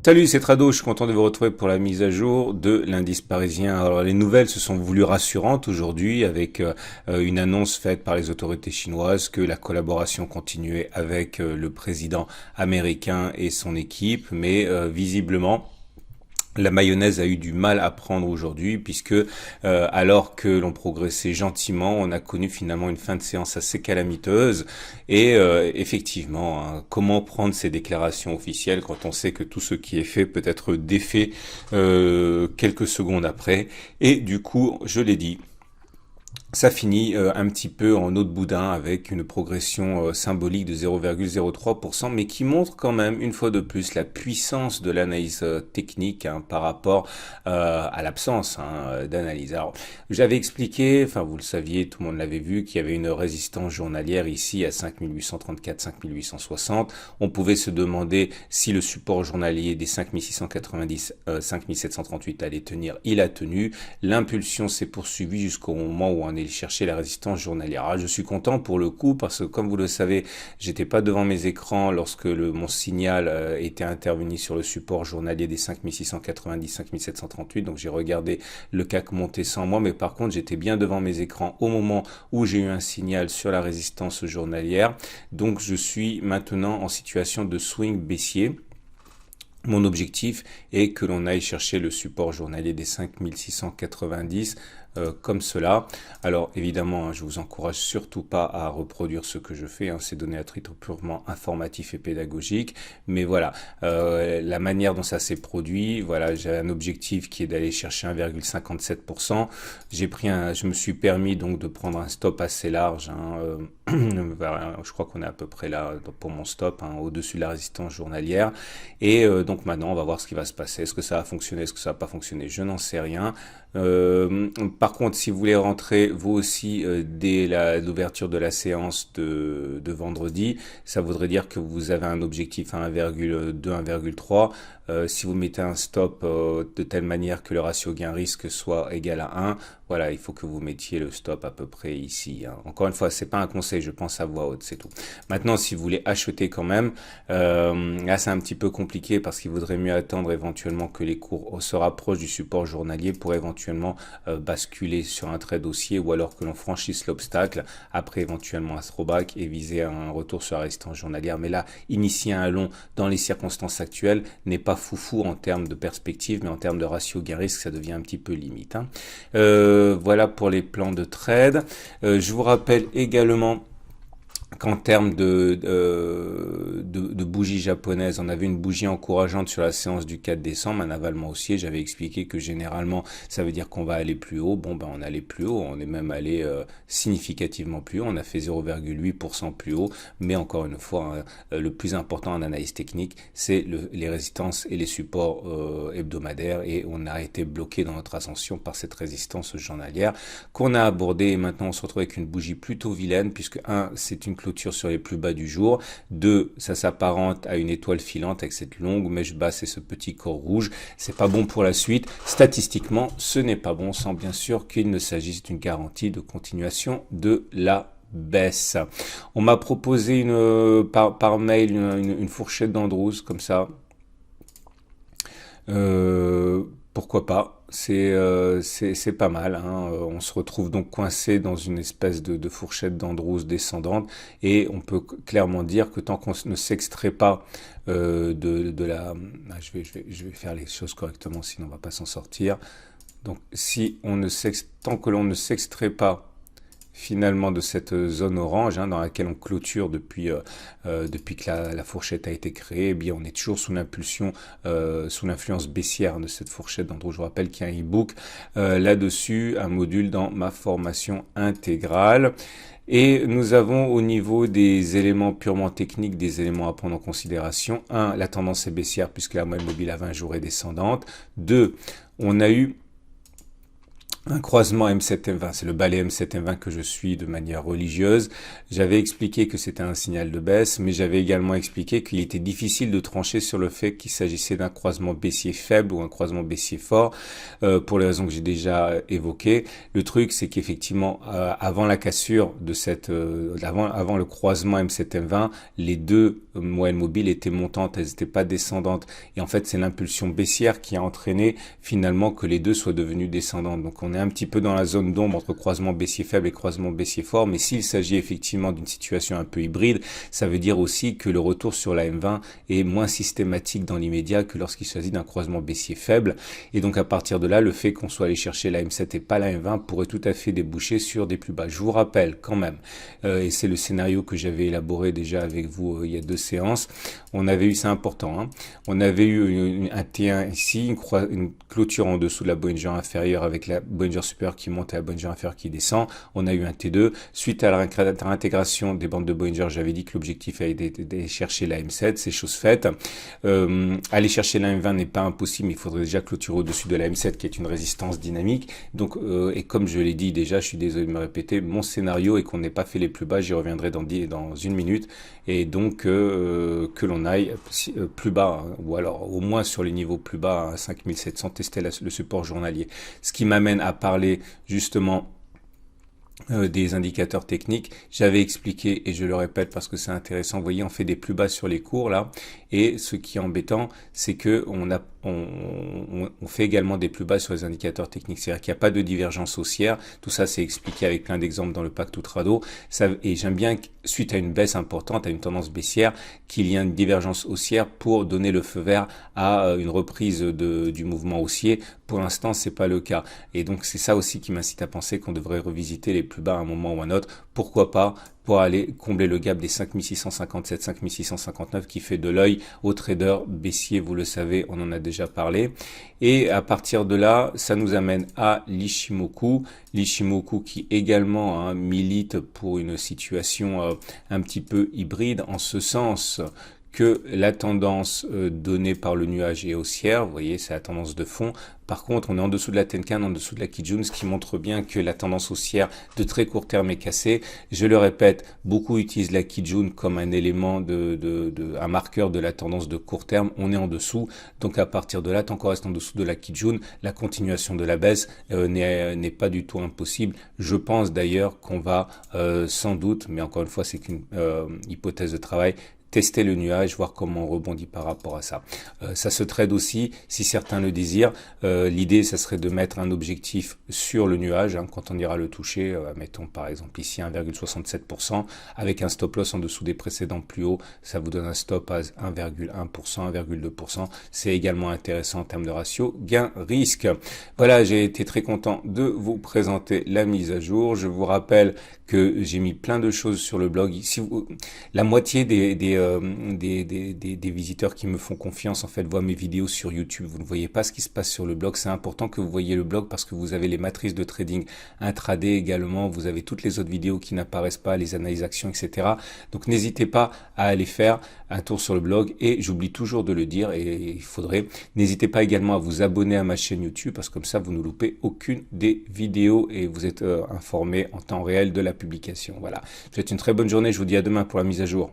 Salut, c'est Trado, je suis content de vous retrouver pour la mise à jour de l'indice parisien. Alors les nouvelles se sont voulues rassurantes aujourd'hui avec une annonce faite par les autorités chinoises que la collaboration continuait avec le président américain et son équipe, mais visiblement la mayonnaise a eu du mal à prendre aujourd'hui puisque alors que l'on progressait gentiment, on a connu finalement une fin de séance assez calamiteuse et effectivement, hein, comment prendre ces déclarations officielles quand on sait que tout ce qui est fait peut être défait quelques secondes après et du coup, je l'ai dit, ça finit un petit peu en eau de boudin avec une progression symbolique de 0,03%, mais qui montre quand même une fois de plus la puissance de l'analyse technique hein, par rapport à l'absence hein, d'analyse. Alors, j'avais expliqué, enfin vous le saviez, tout le monde l'avait vu, qu'il y avait une résistance journalière ici à 5834, 5860. On pouvait se demander si le support journalier des 5690, 5738 allait tenir. Il a tenu. L'impulsion s'est poursuivie jusqu'au moment où on est chercher la résistance journalière. Alors, je suis content pour le coup parce que comme vous le savez, j'étais pas devant mes écrans lorsque mon signal était intervenu sur le support journalier des 5690, 5738. Donc j'ai regardé le CAC monter sans moi, mais par contre j'étais bien devant mes écrans au moment où j'ai eu un signal sur la résistance journalière. Donc je suis maintenant en situation de swing baissier. Mon objectif est que l'on aille chercher le support journalier des 5690 comme cela. Alors évidemment, hein, je vous encourage surtout pas à reproduire ce que je fais, hein, c'est donné à titre purement informatif et pédagogique. Mais voilà, la manière dont ça s'est produit, voilà, j'ai un objectif qui est d'aller chercher 1,57%. Je me suis permis donc de prendre un stop assez large. Hein, voilà, je crois qu'on est à peu près là pour mon stop, hein, au-dessus de la résistance journalière. Et donc maintenant, on va voir ce qui va se passer. Est-ce que ça va fonctionner? Est-ce que ça va pas fonctionner? Je n'en sais rien. Par contre, si vous voulez rentrer vous aussi dès l'ouverture de la séance de vendredi, ça voudrait dire que vous avez un objectif à 1,2, 1,3. Si vous mettez un stop de telle manière que le ratio gain-risque soit égal à 1, voilà, il faut que vous mettiez le stop à peu près ici. Hein. Encore une fois, c'est pas un conseil, je pense à voix haute, c'est tout. Maintenant, si vous voulez acheter quand même, là c'est un petit peu compliqué parce qu'il vaudrait mieux attendre éventuellement que les cours se rapprochent du support journalier pour éventuellement basculer sur un trade haussier ou alors que l'on franchisse l'obstacle après éventuellement un throwback et viser un retour sur la résistance journalière. Mais là, initier un long dans les circonstances actuelles n'est pas foufou en termes de perspective, mais en termes de ratio gain-risque, ça devient un petit peu limite. Hein. Voilà pour les plans de trade. Je vous rappelle également qu'en termes de bougies japonaises, on avait une bougie encourageante sur la séance du 4 décembre, un avalement haussier. J'avais expliqué que généralement, ça veut dire qu'on va aller plus haut. Bon, ben on allait plus haut, on est même allé significativement plus haut. On a fait 0,8% plus haut, mais encore une fois, hein, le plus important en analyse technique, c'est les résistances et les supports hebdomadaires, et on a été bloqué dans notre ascension par cette résistance journalière qu'on a abordée. Et maintenant, on se retrouve avec une bougie plutôt vilaine, puisque c'est une clôture sur les plus bas du jour. 2, ça s'apparente à une étoile filante avec cette longue mèche basse et ce petit corps rouge. C'est pas bon pour la suite. Statistiquement, ce n'est pas bon, sans bien sûr qu'il ne s'agisse d'une garantie de continuation de la baisse. On m'a proposé par mail une fourchette d'Andrews comme ça. Pourquoi pas? C'est pas mal. Hein. On se retrouve donc coincé dans une espèce de fourchette d'Andrews descendante, et on peut clairement dire que tant qu'on ne s'extrait pas de la... Ah, je vais faire les choses correctement, sinon on va pas s'en sortir. Donc tant que l'on ne s'extrait pas finalement de cette zone orange hein, dans laquelle on clôture depuis que la fourchette a été créée, eh bien on est toujours sous l'impulsion, sous l'influence baissière de cette fourchette. Donc je vous rappelle qu'il y a un e-book là-dessus, un module dans ma formation intégrale. Et nous avons au niveau des éléments purement techniques des éléments à prendre en considération. 1, la tendance est baissière puisque la moyenne mobile à 20 jours est descendante. 2, on a eu un croisement M7-M20, c'est le balai M7-M20 que je suis de manière religieuse. J'avais expliqué que c'était un signal de baisse, mais j'avais également expliqué qu'il était difficile de trancher sur le fait qu'il s'agissait d'un croisement baissier faible ou un croisement baissier fort, pour les raisons que j'ai déjà évoquées. Le truc, c'est qu'effectivement, avant la cassure de avant le croisement M7-M20, les deux moyennes mobiles étaient montantes, elles n'étaient pas descendantes. Et en fait, c'est l'impulsion baissière qui a entraîné finalement que les deux soient devenues descendantes. Donc on est un petit peu dans la zone d'ombre entre croisement baissier faible et croisement baissier fort, mais s'il s'agit effectivement d'une situation un peu hybride, ça veut dire aussi que le retour sur la M20 est moins systématique dans l'immédiat que lorsqu'il s'agit d'un croisement baissier faible. Et donc à partir de là, le fait qu'on soit allé chercher la M7 et pas la M20 pourrait tout à fait déboucher sur des plus bas. Je vous rappelle quand même, et c'est le scénario que j'avais élaboré déjà avec vous il y a 2 séances, on avait eu, c'est important, hein, on avait eu un T1 ici, une clôture en dessous de la Bollinger inférieure avec la Bollinger supérieure qui monte et la Bollinger inférieure qui descend. On a eu un T2. Suite à la réintégration des bandes de Bollinger, j'avais dit que l'objectif était d'aller chercher la M7, c'est chose faite. Aller chercher la M20 n'est pas impossible, mais il faudrait déjà clôturer au-dessus de la M7 qui est une résistance dynamique. Donc, et comme je l'ai dit déjà, je suis désolé de me répéter, mon scénario est qu'on n'ait pas fait les plus bas, j'y reviendrai dans 1 minute, et donc que l'on aille plus bas, hein, ou alors au moins sur les niveaux plus bas, à 5700, tester le support journalier. Ce qui m'amène à parler justement des indicateurs techniques. J'avais expliqué, et je le répète parce que c'est intéressant, vous voyez, on fait des plus bas sur les cours là, et ce qui est embêtant, c'est que on fait également des plus bas sur les indicateurs techniques, c'est-à-dire qu'il n'y a pas de divergence haussière. Tout ça c'est expliqué avec plein d'exemples dans le pacte Outrado, et j'aime bien, suite à une baisse importante, à une tendance baissière, qu'il y ait une divergence haussière pour donner le feu vert à une reprise du mouvement haussier. Pour l'instant, c'est pas le cas, et donc c'est ça aussi qui m'incite à penser qu'on devrait revisiter les plus bas à un moment ou à un autre. Pourquoi pas, pour aller combler le gap des 5657, 5659 qui fait de l'œil aux traders baissiers, vous le savez, on en a déjà parlé. Et à partir de là, ça nous amène à l'Ishimoku. L'Ishimoku qui également milite pour une situation un petit peu hybride, en ce sens que la tendance donnée par le nuage est haussière, vous voyez, c'est la tendance de fond. Par contre, on est en dessous de la Tenkan, en dessous de la Kijun, ce qui montre bien que la tendance haussière de très court terme est cassée. Je le répète, beaucoup utilisent la Kijun comme un élément un marqueur de la tendance de court terme. On est en dessous, donc à partir de là, tant qu'on reste en dessous de la Kijun, la continuation de la baisse n'est pas du tout impossible. Je pense d'ailleurs qu'on va sans doute, mais encore une fois, c'est qu'une hypothèse de travail, tester le nuage, voir comment on rebondit par rapport à ça. Ça se trade aussi, si certains le désirent. L'idée, ça serait de mettre un objectif sur le nuage, quand on ira le toucher, mettons par exemple ici 1,67%, avec un stop loss en dessous des précédents plus hauts, ça vous donne un stop à 1,1%, 1,2%. C'est également intéressant en termes de ratio gain-risque. Voilà, j'ai été très content de vous présenter la mise à jour. Je vous rappelle que j'ai mis plein de choses sur le blog. Si la moitié des visiteurs qui me font confiance en fait voient mes vidéos sur YouTube. Vous ne voyez pas ce qui se passe sur le blog. C'est important que vous voyez le blog parce que vous avez les matrices de trading intraday également. Vous avez toutes les autres vidéos qui n'apparaissent pas, les analyses actions, etc. Donc n'hésitez pas à aller faire un tour sur le blog, et j'oublie toujours de le dire, et il faudrait, n'hésitez pas également à vous abonner à ma chaîne YouTube parce que comme ça vous ne loupez aucune des vidéos et vous êtes informé en temps réel de la publication. Voilà. Je vous souhaite une très bonne journée. Je vous dis à demain pour la mise à jour.